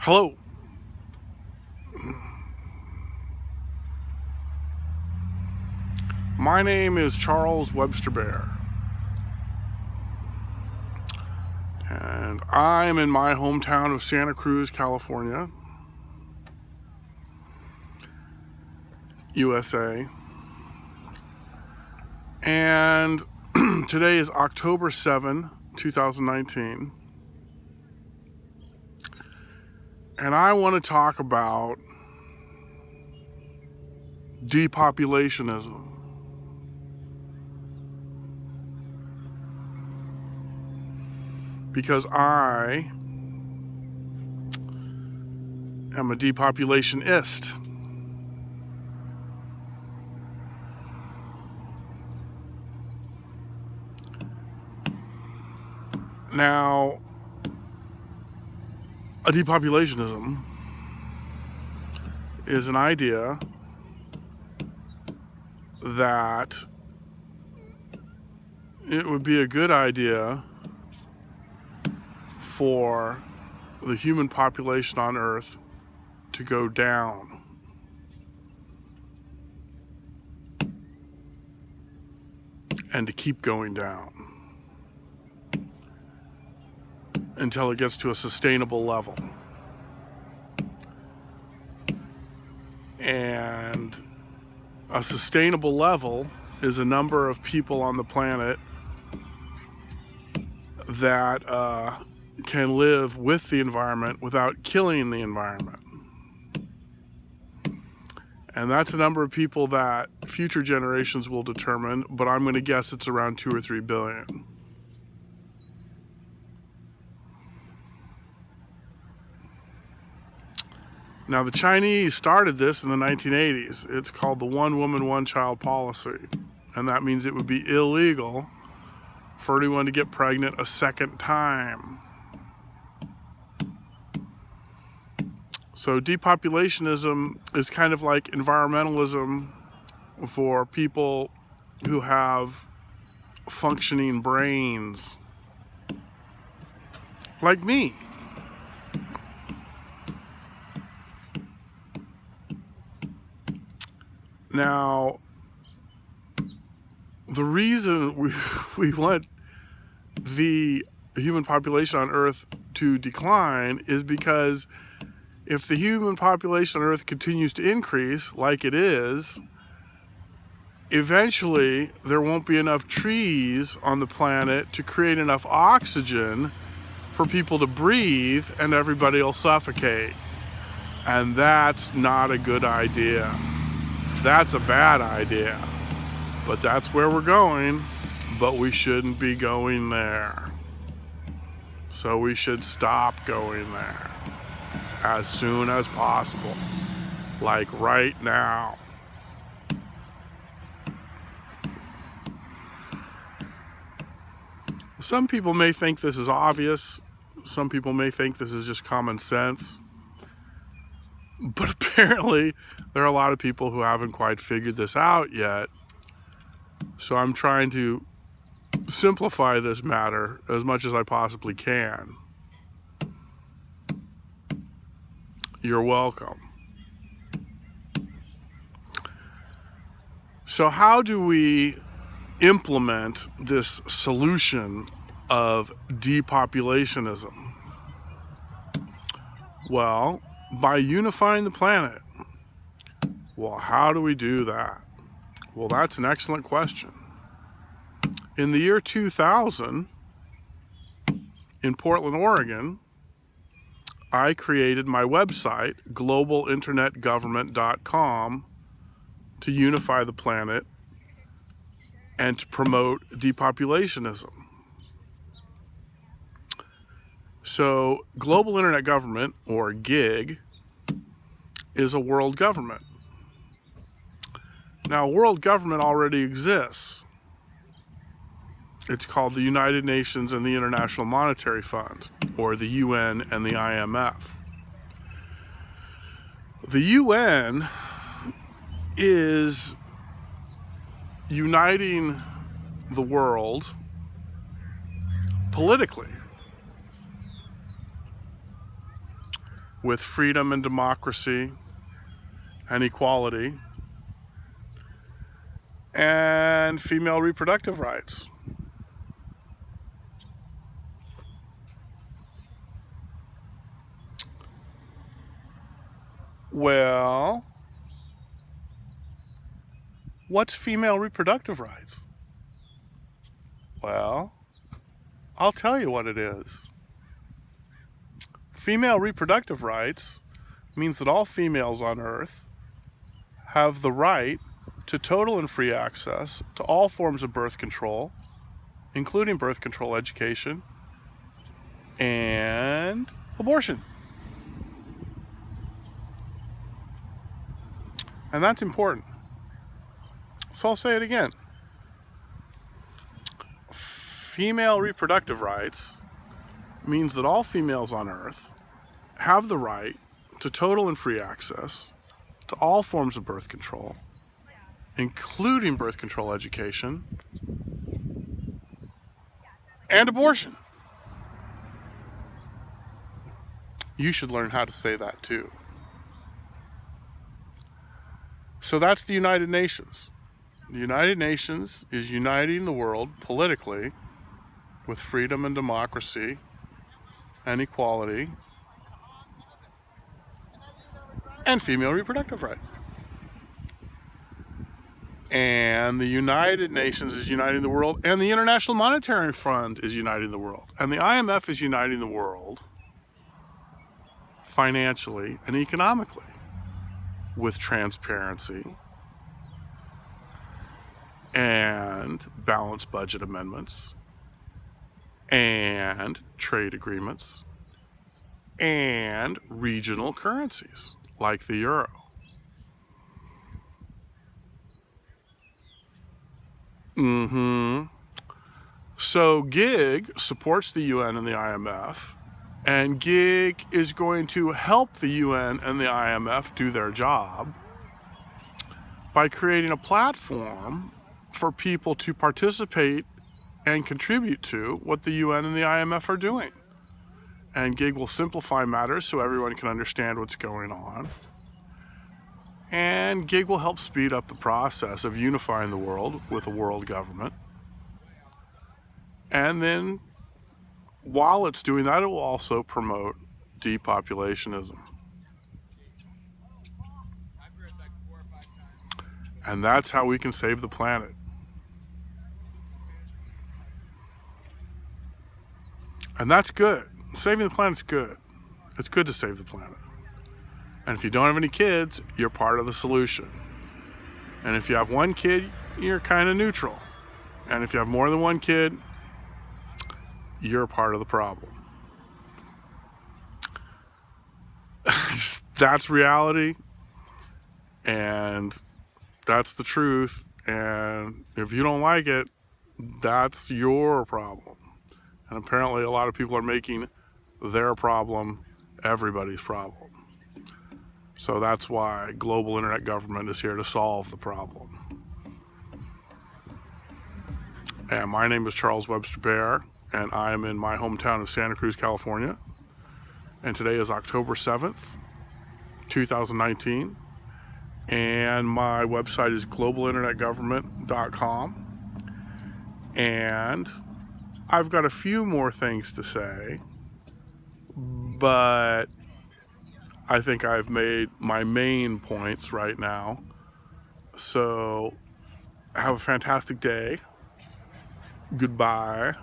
Hello. My name is Charles Webster Baer, and I'm in my hometown of Santa Cruz, California, USA. And today is October 7, 2019. And I want to talk about depopulationism. Because I am a depopulationist. Now, a depopulationism is an idea that it would be a good idea for the human population on Earth to go down. And to keep going down until it gets to a sustainable level. And a sustainable level is a number of people on the planet that can live with the environment without killing the environment. And that's a number of people that future generations will determine, but I'm going to guess it's around 2 or 3 billion. Now, the Chinese started this in the 1980s. It's called the one woman, one child policy. And that means it would be illegal for anyone to get pregnant a second time. So depopulationism is kind of like environmentalism for people who have functioning brains, like me. Now, the reason we want the human population on Earth to decline is because if the human population on Earth continues to increase like it is, eventually there won't be enough trees on the planet to create enough oxygen for people to breathe, and everybody will suffocate. And that's not a good idea. That's a bad idea. But that's where we're going, but we shouldn't be going there. So we should stop going there as soon as possible, like right now. Some people may think this is obvious. Some people may think this is just common sense. But apparently, there are a lot of people who haven't quite figured this out yet. So I'm trying to simplify this matter as much as I possibly can. You're welcome. So how do we implement this solution of depopulationism? Well, by unifying the planet. Well, how do we do that? Well, that's an excellent question. In the year 2000, in Portland, Oregon, I created my website, globalinternetgovernment.com, to unify the planet and to promote depopulationism. So, Global Internet Government, or GIG, is a world government. Now, world government already exists. It's called the United Nations and the International Monetary Fund, or the UN and the IMF. The UN is uniting the world politically. with freedom and democracy and equality and female reproductive rights. Well, what's female reproductive rights? Well, I'll tell you what it is. Female reproductive rights means that all females on Earth have the right to total and free access to all forms of birth control, including birth control education and abortion. And that's important. So I'll say it again. Female reproductive rights means that all females on Earth have the right to total and free access to all forms of birth control, including birth control education and abortion. You should learn how to say that too. So that's the United Nations. The United Nations is uniting the world politically with freedom and democracy and equality and female reproductive rights. And the United Nations is uniting the world, and the International Monetary Fund is uniting the world, and the IMF is uniting the world financially and economically with transparency and balanced budget amendments and trade agreements and regional currencies like the euro. So GIG supports the UN and the IMF, and GIG is going to help the UN and the IMF do their job by creating a platform for people to participate and contribute to what the UN and the IMF are doing. And GIG will simplify matters so everyone can understand what's going on. And GIG will help speed up the process of unifying the world with a world government. And then, while it's doing that, it will also promote depopulationism. And that's how we can save the planet. And that's good. Saving the planet's good. It's good to save the planet. And if you don't have any kids, you're part of the solution. And if you have one kid, you're kind of neutral. And if you have more than one kid, you're part of the problem. That's reality. And that's the truth. And if you don't like it, that's your problem. And apparently a lot of people are making their problem everybody's problem. So that's why global internet government is here to solve the problem. And my name is Charles Webster Baer, and I am in my hometown of Santa Cruz, California. And today is October 7th, 2019. And my website is globalinternetgovernment.com. And I've got a few more things to say, but I think I've made my main points right now. So have a fantastic day. Goodbye.